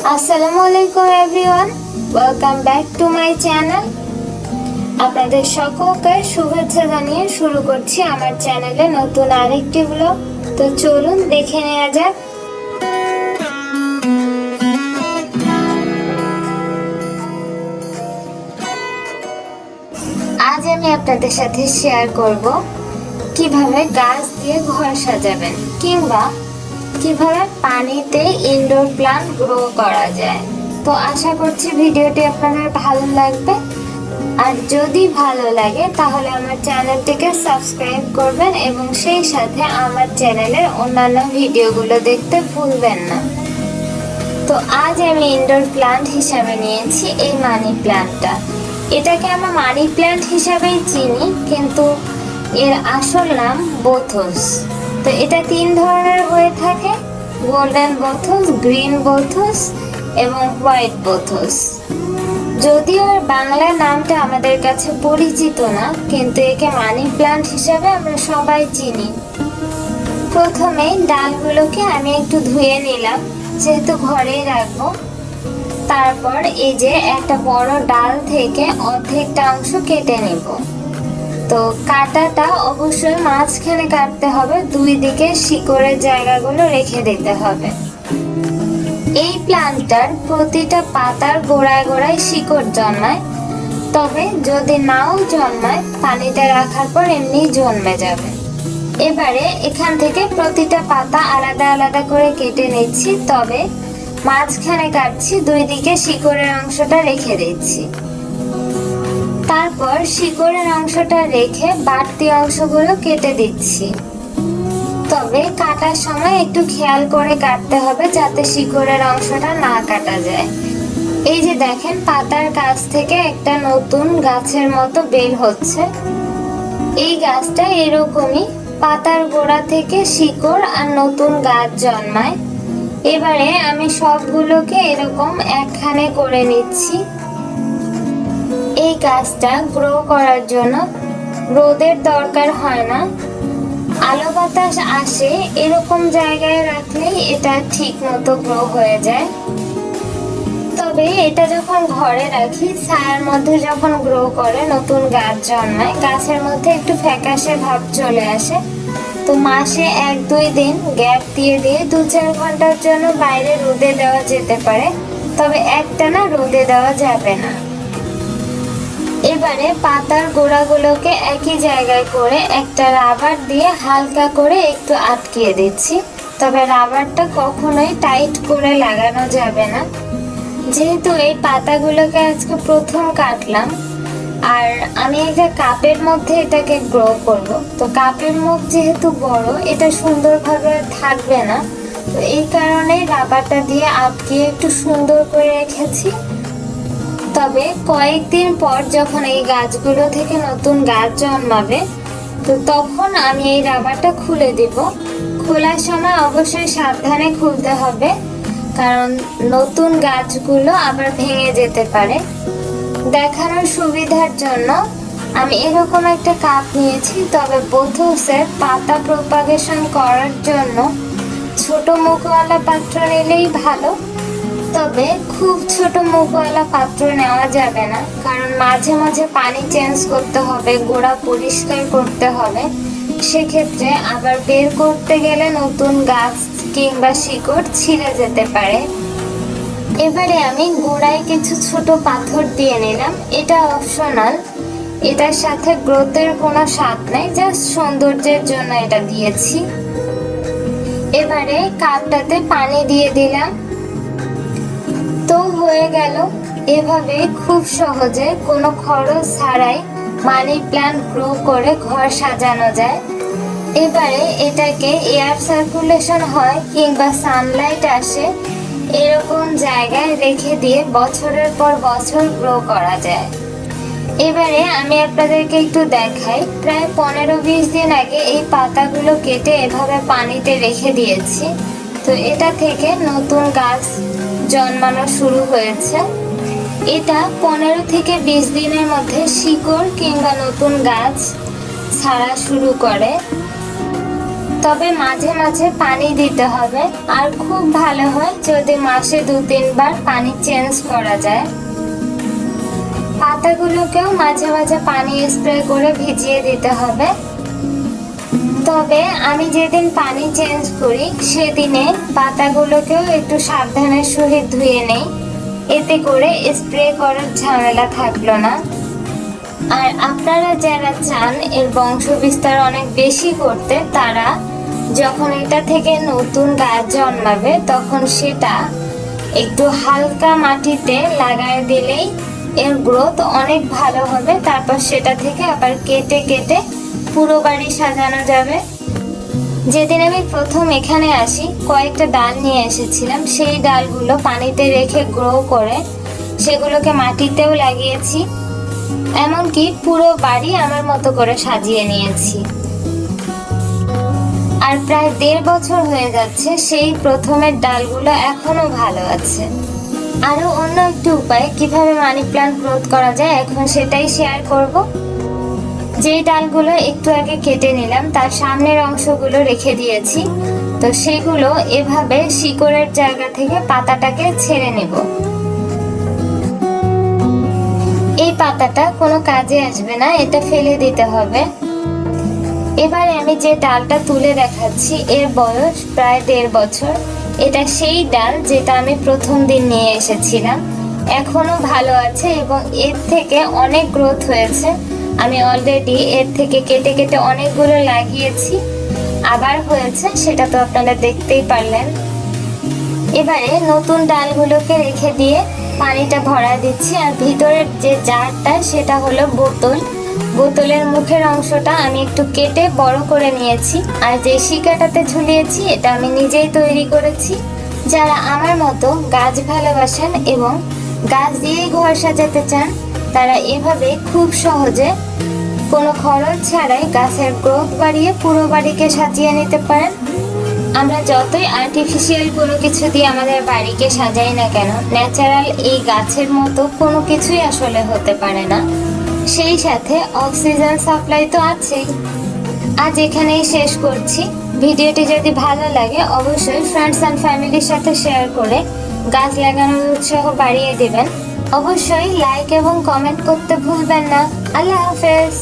আসসালামু আলাইকুম everyone, welcome back to my channel. আপনাদের সকলকে শুভেচ্ছা জানিয়ে শুরু করছি আমার চ্যানেলে নতুন আরেকটি ব্লগ। তো চলুন দেখে নেওয়া যাক। আজ আমি আপনাদের সাথে শেয়ার করব কিভাবে গাছ দিয়ে ঘর সাজাবেন কিংবা কিভাবে পানিতে ইনডোর প্ল্যান্ট গ্রো করা যায়। তো আশা করছি ভিডিওটি আপনাদের ভালো লাগবে, আর যদি ভালো লাগে তাহলে আমার চ্যানেলটিকে সাবস্ক্রাইব করবেন এবং সেই সাথে আমার চ্যানেলের অন্যান্য ভিডিওগুলো দেখতে ভুলবেন না। তো আজ আমি ইনডোর প্ল্যান্ট হিসাবে নিয়েছি এই মানি প্ল্যান্টটা। এটাকে আমরা মানি প্ল্যান্ট হিসাবেই চিনি, কিন্তু এর আসল নাম বোথস। তো এটা 3 ধরনের হয়ে থাকে: গোল্ডেন বোথস, গ্রিন বোথস এবং হোয়াইট বোথস। যদিও এর বাংলা নামটা আমাদের কাছে পরিচিত না, কিন্তু একে মানি প্ল্যান্ট হিসাবে আমরা সবাই চিনি। প্রথমে ডালগুলোকে আমি একটু ধুয়ে নিলাম, যেহেতু ঘরেই রাখবো। তারপর এই যে একটা বড় ডাল থেকে অর্ধেকটা অংশ কেটে নেব। তো কাটাটা অবশ্যই মাঝখানে কাটতে হবে, দুই দিকে শিকড়ের জায়গাগুলো রেখে দিতে হবে। এই প্ল্যান্টটার প্রতিটা পাতার গোড়ায় গোড়ায় শিকড় জন্মায়, তবে যদি নাও জন্মায় পানিতে রাখার পর এমনি জন্মে যাবে। এবারে এখান থেকে প্রতিটা পাতা আলাদা আলাদা করে কেটে নিচ্ছি, তবে মাঝখানে কাটছি, দুই দিকে শিকড়ের অংশটা রেখে দিচ্ছি। তারপর শিকড়ের অংশটা রেখে বাড়তি অংশগুলো কেটে দিচ্ছি, তবে কাটার সময় একটু খেয়াল করে কাটতে হবে যাতে শিকড়ের অংশটা না কাটা যায়। এই যে দেখেন, পাতার কাছ থেকে একটা নতুন গাছের মতো বের হচ্ছে। এই গাছটা এরকমই, পাতার গোড়া থেকে শিকড় আর নতুন গাছ জন্মায়। এবারে আমি সবগুলোকে এরকম একখানে করে নিচ্ছি। এই গাছটা গ্রো করার জন্য রোদের দরকার হয় না, আলো বাতাস আসে এরকম জায়গায় রাখলেই এটা ঠিক মতো গ্রো হয়ে যায়। তবে এটা যখন ঘরে রাখি, ছায়ার মধ্যে যখন গ্রো করে নতুন গাছ জন্মায়, গাছের মধ্যে একটু ফ্যাকাশে ভাব চলে আসে। তো মাসে 1-2 দিন গ্যাপ দিয়ে 2-4 ঘন্টার জন্য বাইরে রোদে দেওয়া যেতে পারে, তবে একটানা রোদে দেওয়া যাবে না। এবারে পাতার গোড়াগুলোকে একই জায়গায় করে একটা রাবার দিয়ে হালকা করে একটু আটকিয়ে দিচ্ছি, তবে রাবারটা কখনোই টাইট করে লাগানো যাবে না। যেহেতু এই পাতাগুলোকে আজকে প্রথম কাটলাম, আর আমি একটা কাপের মধ্যে এটাকে গ্রো করব, তো কাপের মুখ যেহেতু বড়, এটা সুন্দরভাবে থাকবে না। তো এই কারণেই রাবারটা দিয়ে আটকিয়ে একটু সুন্দর করে রেখেছি। তবে কয়েকদিন পর যখন এই গাছগুলো থেকে নতুন গাছ জন্মাবে, তো তখন আমি এই রাবারটা খুলে দিব। খোলার সময় অবশ্যই সাবধানে খুলতে হবে, কারণ নতুন গাছগুলো আবার ভেঙে যেতে পারে। দেখানোর সুবিধার জন্য আমি এরকম একটা কাপ নিয়েছি, তবে বোথসের পাতা প্রপাগেশন করার জন্য ছোট মুখওয়ালা পাত্র নিলেই ভালো। তবে খুব ছোট মুখওয়ালা পাত্র নেওয়া যাবে না, কারণ মাঝে মাঝে পানি চেঞ্জ করতে হবে, গোড়া পরিষ্কার করতে হবে। সেক্ষেত্রে আবার বের করতে গেলে নতুন গাছ কিংবা শিকড় ছিঁড়ে যেতে পারে। এবারে আমি গোড়ায় কিছু ছোট পাথর দিয়ে নিলাম, এটা অপশনাল, এটার সাথে গ্রোথের কোনো স্বাদ নেই, জাস্ট সৌন্দর্যের জন্য এটা দিয়েছি। এবারে কাপটাতে পানি দিয়ে দিলাম। তো হয়ে গেল। এভাবে খুব সহজে কোনো খরচ ছাড়াই মানি প্ল্যান্ট গ্রো করে ঘর সাজানো যায়। এবারে এটাকে এয়ার সার্কুলেশন হয় কিংবা সানলাইট আসে এরকম জায়গায় রেখে দিয়ে বছরের পর বছর গ্রো করা যায়। এবারে আমি আপনাদেরকে একটু দেখাই, প্রায় 15-20 দিন আগে এই পাতাগুলো কেটে এভাবে পানিতে রেখে দিয়েছি। তো এটা থেকে নতুন গাছ জন্মানো শুরু হয়েছে। এটা 15 থেকে 20 দিনের মধ্যে শিকড় কিংবা নতুন গাছ ছাড়া শুরু করে। তবে মাঝে মাঝে পানি দিতে হবে। আর খুব ভালো হয় যদি মাসে 2-3 বার পানি চেঞ্জ করা যায়। পাতাগুলোকেও মাঝে মাঝে পানি স্প্রে করে ভিজিয়ে দিতে হবে। তবে আমি যেদিন পানি চেঞ্জ করি সেদিনে পাতাগুলোকেও একটু সাবধানের সহিত ধুয়ে নেই, এতে করে স্প্রে করার ঝামেলা থাকলো না। আর আপনারা যারা চান এর বংশ বিস্তার অনেক বেশি করতে, তারা যখন এটা থেকে নতুন গাছ জন্মাবে তখন সেটা একটু হালকা মাটিতে লাগায় দিলেই এর গ্রোথ অনেক ভালো হবে। তারপর সেটা থেকে আবার কেটে কেটে পুরো বাড়ি সাজানো যাবে। যেদিন আমি প্রথম এখানে আসি কয়েকটা ডাল নিয়ে এসেছিলাম, সেই ডালগুলো পানিতে রেখে গ্রো করে সেগুলোকে মাটিতেও লাগিয়েছি, এমনকি পুরো বাড়ি আমার মতো করে সাজিয়ে নিয়েছি। আর প্রায় 1.5 বছর হয়ে যাচ্ছে, সেই প্রথমের ডালগুলো এখনো ভালো আছে। আরো অন্য একটি উপায় কিভাবে মানি প্ল্যান্ট গ্রোথ করা যায় এখন সেটাই শেয়ার করব। যেই ডালগুলো একটু আগে কেটে নিলাম তার সামনের অংশগুলো রেখে দিয়েছি, তো সেগুলো এভাবে শিকড়ের জায়গা থেকে পাতাটাকে ছেড়ে নেব। এই পাতাটা কোনো কাজে আসবে না, এটা ফেলে দিতে হবে। এবারে আমি যে ডালটা তুলে দেখাচ্ছি এর বয়স প্রায় 1.5 বছর। এটা সেই ডাল যেটা আমি প্রথম দিন নিয়ে এসেছিলাম, এখনো ভালো আছে এবং এর থেকে অনেক গ্রোথ হয়েছে। আমি অলরেডি এর থেকে কেটে কেটে অনেকগুলো লাগিয়েছি, আবার হয়েছে, সেটা তো আপনারা দেখতেই পারলেন। এবারে নতুন ডালগুলোকে রেখে দিয়ে পানিটা ভরা দিচ্ছি। আর ভিতরের যে জারটা সেটা হলো বোতল। বোতলের মুখের অংশটা আমি একটু কেটে বড় করে নিয়েছি। আর যে শিকাটাতে ঝুলিয়েছি এটা আমি নিজেই তৈরি করেছি। যারা আমার মতো গাছ ভালোবাসেন এবং গাছ দিয়েই ঘর সাজাতে চান, তারা এভাবে খুব সহজে কোনো খরচ ছাড়াই গাছের গ্রোথ বাড়িয়ে পুরো বাড়িকে সাজিয়ে নিতে পারেন। আমরা যতই আর্টিফিশিয়াল কোনো কিছু দিয়ে আমাদের বাড়িকে সাজাই না কেন, ন্যাচারাল এই গাছের মতো কোনো কিছুই আসলে হতে পারে না। সেই সাথে অক্সিজেন সাপ্লাই তো আছেই। আজ এখানেই শেষ করছি। ভিডিওটি যদি ভালো লাগে অবশ্যই ফ্রেন্ডস অ্যান্ড ফ্যামিলির সাথে শেয়ার করে গাছ লাগানোর উৎসাহ বাড়িয়ে দিবেন। অবশ্যই লাইক এবং কমেন্ট করতে ভুলবেন না। আল্লাহ হাফেজ।